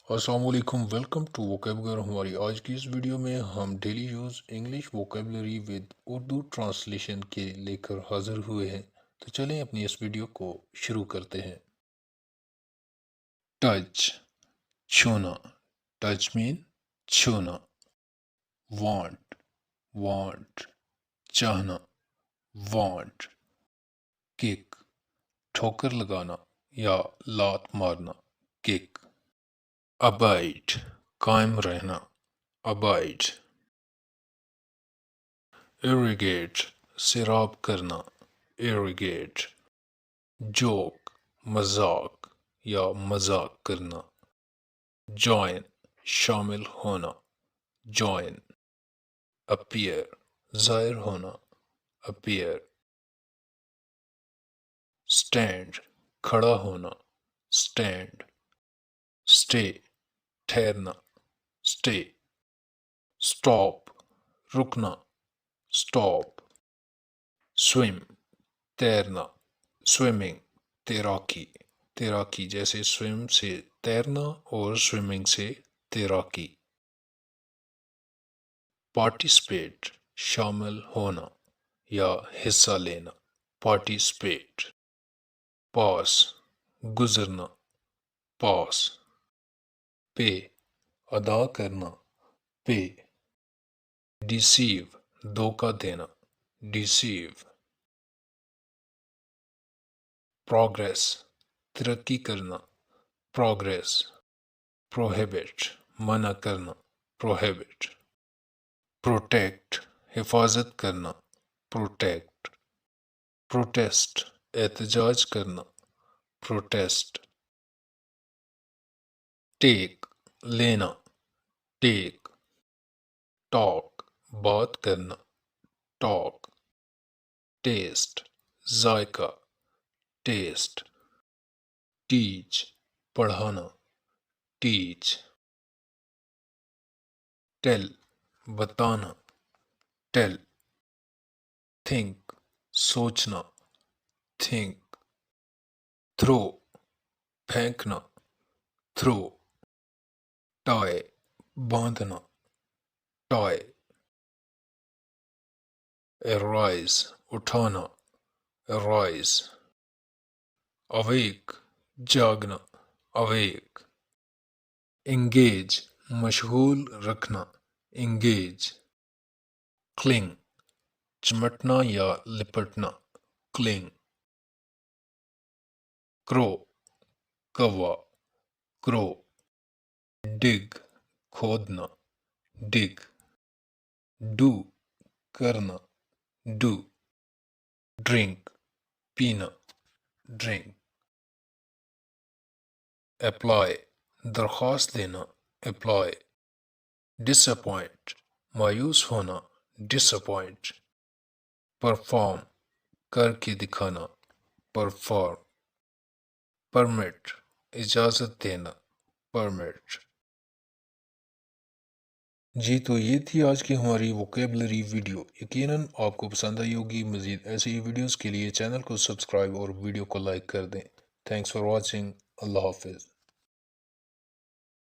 السلام علیکم، welcome to vocab گھر۔ ہماری آج کی اس ویڈیو میں ہم daily use English vocabulary with Urdu translation کے لے کر حاضر ہوئے ہیں، تو چلیں اپنی اس ویڈیو کو شروع کرتے ہیں۔ ٹچ، چھونا، ٹچ مین چھونا۔ وانٹ، وانٹ، چاہنا، وانٹ۔ کک، ٹھوکر لگانا یا لات مارنا، کک۔ ابائڈ، قائم رہنا، ابائڈ۔ ایریگیٹ، سیراب کرنا، ایریگیٹ۔ جوک، مذاق یا مذاق کرنا۔ جوائن، شامل ہونا، جوائن۔ اپیئر، ظاہر ہونا، اپیئر۔ سٹینڈ، کھڑا ہونا، سٹینڈ۔ سٹے، ٹھہرنا، سٹے۔ سٹاپ، رکنا، سٹاپ۔ سوئم، تیرنا، سوئمنگ، تیراکی، تیراکی جیسے سوئم سے تیرنا اور سوئمنگ سے تیراکی۔ پارٹیسپیٹ، شامل ہونا یا حصہ لینا، پارٹیسپیٹ۔ پاس، گزرنا، پاس۔ پے، ادا کرنا، پے۔ ڈیسیو، دھوکہ دینا، ڈیسیو۔ پروگریس، ترقی کرنا، پروگریس۔ پروہیبٹ، منع کرنا، پروہیبٹ۔ پروٹیکٹ، حفاظت کرنا، پروٹیکٹ۔ پروٹیسٹ، احتجاج کرنا، پروٹیسٹ۔ ٹیک، لینا، ٹیک۔ ٹاک، بات کرنا، ٹاک۔ ٹیسٹ، ذائقہ، ٹیسٹ۔ ٹیچ، پڑھانا، ٹیچ۔ ٹیل، بتانا، ٹیل۔ تھنک، سوچنا، تھنک۔ تھرو، پھینکنا، تھرو۔ ٹائے، باندھنا، ٹائے۔ ارائز، اٹھانا، ارائز۔ اویک، جاگنا، اویک۔ انگیج، مشغول رکھنا، انگیج۔ کلنگ، چمٹنا یا لپٹنا، کلنگ۔ کرو، کوا، کرو۔ ڈگ، کھودنا، ڈگ۔ ڈو، کرنا، ڈو۔ ڈرنک، پینا، ڈرنک۔ اپلائی، درخواست دینا، اپلائی۔ ڈس اپوائنٹ، مایوس ہونا، ڈس اپوائنٹ۔ پرفارم، کر کے دکھانا، پرفارم۔ پرمٹ، اجازت دینا، پرمٹ۔ جی تو یہ تھی آج کی ہماری ووکیبلری ویڈیو، یقیناً آپ کو پسند آئی ہوگی۔ مزید ایسے ہی ویڈیوز کے لیے چینل کو سبسکرائب اور ویڈیو کو لائک کر دیں۔ تھینکس فار واچنگ، اللہ حافظ۔